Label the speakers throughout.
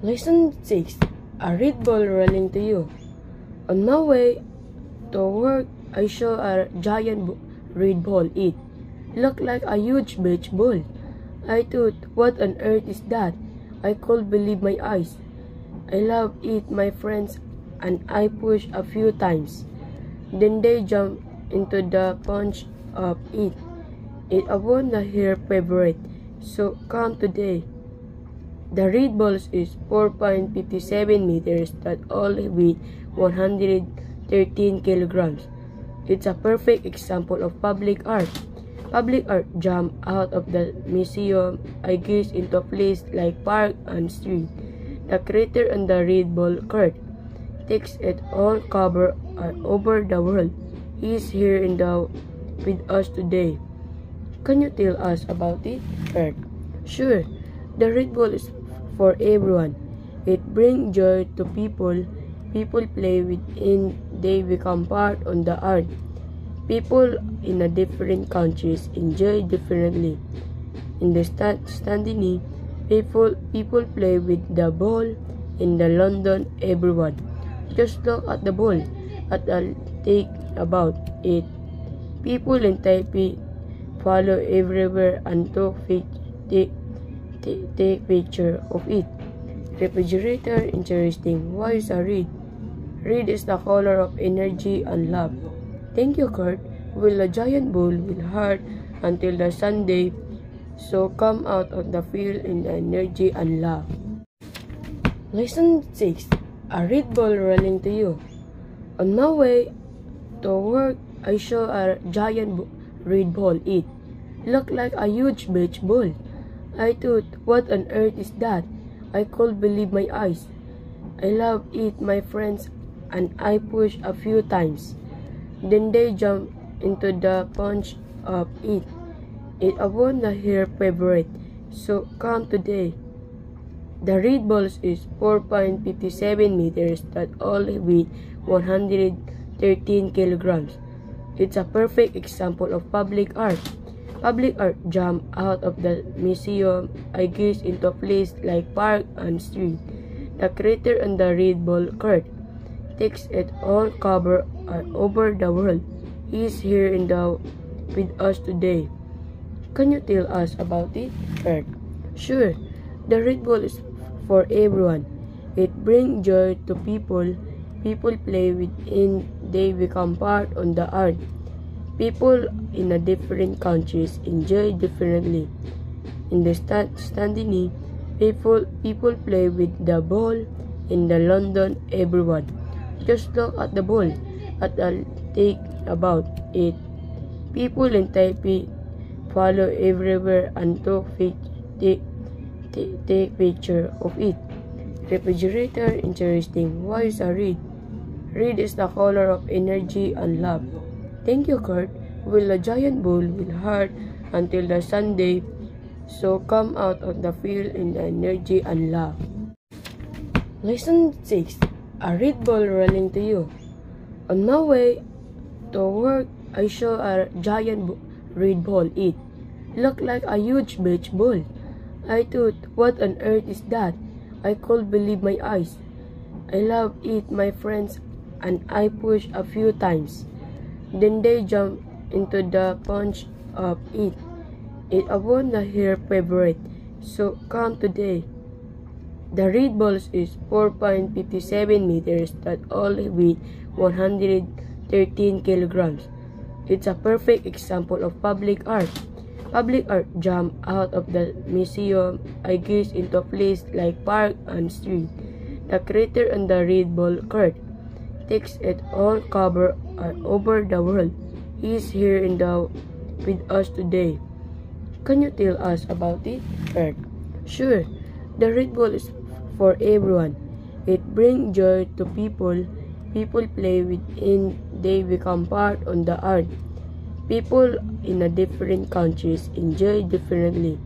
Speaker 1: Lesson 6. A red ball rolling to you. On my way to work, I saw a giant red ball. It looked like a huge beach ball. I thought, what on earth is that? I couldn't believe my eyes. I loved it, my friends, and I pushed a few times. Then they jumped into the punch of it. It wasn't their favorite, so come today. The red ball is 4.57 meters that only weigh 113 kilograms. It's a perfect example of public art. Public art jump out of the museum, I guess, into a place like park and street. The creator on the red ball court takes it all cover over the world. He's here with us today. Can you tell us about it, Kurt? Sure. The red ball is for everyone. It brings joy to people. People play with it, they become part of the art. People in different countries enjoy differently. In the Standini, people play with the ball. In the London, everyone. Just look at the ball. I'll think about it. People in Taipei follow everywhere and take picture of it. Refrigerator, interesting. Why is a red? Red is the color of energy and love. Thank you, Kurt. Will a giant ball will hurt until the Sunday, so come out of the field in the energy and love. Lesson 6. A red ball rolling to you. On my way to work, I saw a giant red ball. It looked like a huge beach ball. I thought, what on earth is that? I couldn't believe my eyes. I loved it, my friends, and I pushed a few times. Then they jumped into the punch of it. It wasn't their favorite, so come today. The red ball is 4.57 meters that only weigh 113 kilograms. It's a perfect example of public art. Public art jump out of the museum, I guess, into a place like park and street. The creator on the red ball court takes it all cover over the world. He's here with us today. Can you tell us about it, Kurt? Sure. The red ball is for everyone. It brings joy to people. People play with it, they become part of the art. People in different countries enjoy differently. In the Standini, people play with the ball. In the London, everyone. Just look at the ball. I'll think about it. People in Taipei follow everywhere and take picture of it. Refrigerator, interesting. Why is a red? Red is the color of energy and love. Thank you, Kurt. Will a giant ball will hurt until the Sunday, so come out of the field in the energy and love. Lesson 6. A red ball rolling to you. On my way to work, I saw a giant red ball. It looked like a huge beach ball. I thought, what on earth is that? I couldn't believe my eyes. I loved it, my friends, and I pushed a few times. Then they jumped into the punch of it. It wasn't their favorite, so come today. The red ball is 4.57 meters that only weigh 113 kilograms. It's a perfect example of public art. Public art jump out of the museum, I guess, into a place like park and street. The creator on the red ball court takes it all cover over the world. He's here with us today. Can you tell us about it, Kurt? Sure. The red ball is for everyone. It brings joy to people. People play with it, they become part of the art. People in different countries enjoy differently.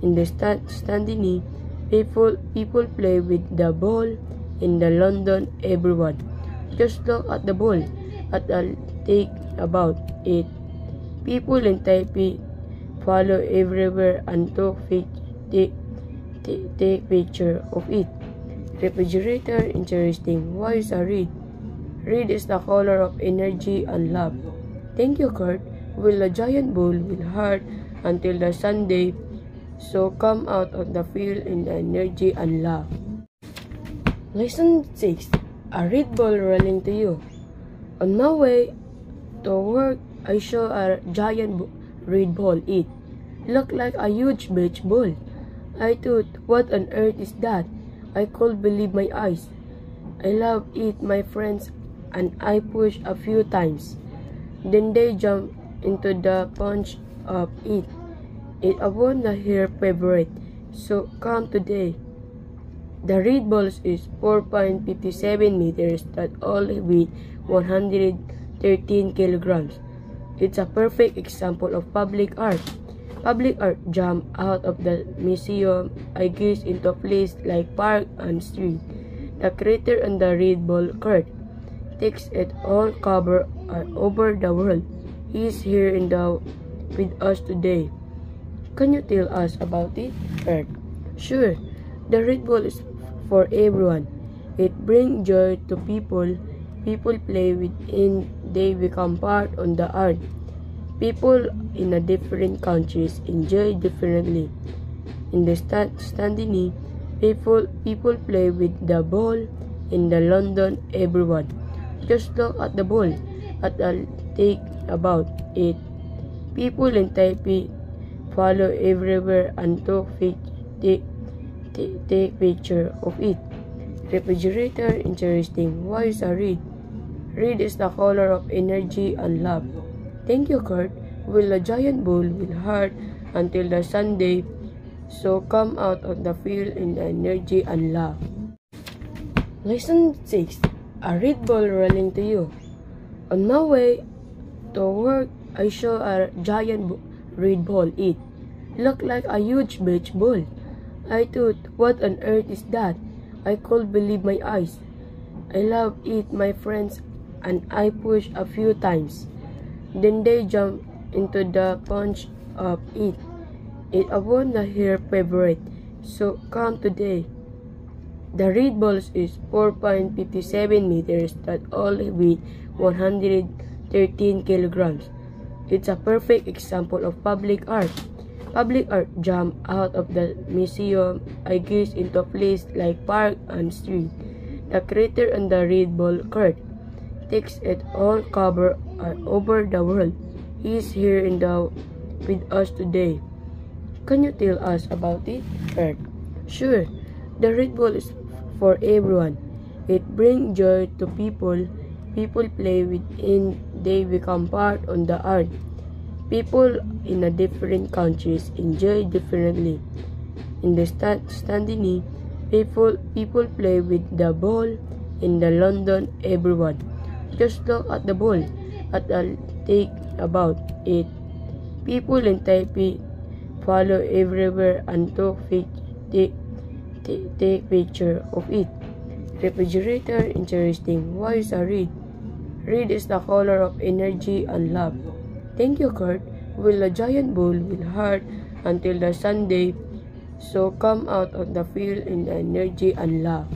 Speaker 1: In the Standini, people play with the ball. In the London, everyone. Just look at the ball. I'll think about it. People in Taipei follow everywhere and take picture of it. Refrigerator, interesting. Why is a red? Red is the color of energy and love. Thank you, Kurt. Will a giant bull with heart until the Sunday, so come out of the field in the energy and love. Lesson 6. A red ball rolling to you. On my way to work, I saw a giant red ball. It looked like a huge beach ball. I thought, what on earth is that? I couldn't believe my eyes. I love it, my friends, and I pushed a few times. Then they jumped into the punch of it. It was their favorite, so come today. The red ball is 4.57 meters, that all weigh 113 kilograms. It's a perfect example of public art. Public art jump out of the museum, I guess, into a place like park and street. The creator on the red ball, Kurt, takes it all cover over the world. He's here with us today. Can you tell us about it, Kurt? Sure. The red ball is for everyone. It brings joy to people. People play with it, they become part of the art. People in different countries enjoy differently. In the Stanley, people play with the ball. In the London, everyone just look at the ball and think about it. People in Taipei follow everywhere and take picture of it. Refrigerator, interesting. Why is a red? Red is the color of energy and love. Thank you, Kurt. Will a giant bull with heart until the Sunday, so come out of the field in the energy and love. Lesson 6. A red ball rolling to you. On my way to work, I saw a giant red ball. It looked like a huge beach ball. I thought, what on earth is that? I couldn't believe my eyes. I love it, my friends, and I pushed a few times. Then they jumped into the punch of it. It was their favorite, so come today. The red ball is 4.57 meters, that all weigh 113 kilograms. It's a perfect example of public art. Public art jump out of the museum, I guess, into a place like park and street. The creator on the red ball, Kurt, takes it all cover over the world. He's here with us today. Can you tell us about it, Kurt? Sure. The red ball is for everyone. It brings joy to people. People play with it, they become part of the art. People in different countries enjoy differently. In the Stanley, people play with the ball. In the London, everyone just look at the ball and think about it. People in Taipei follow everywhere and take picture of it. Refrigerator, interesting. Why is a red? Red is the color of energy and love. Thank you, Kurt. Will a giant bull with heart until the Sunday, so come out of the field in the energy and love.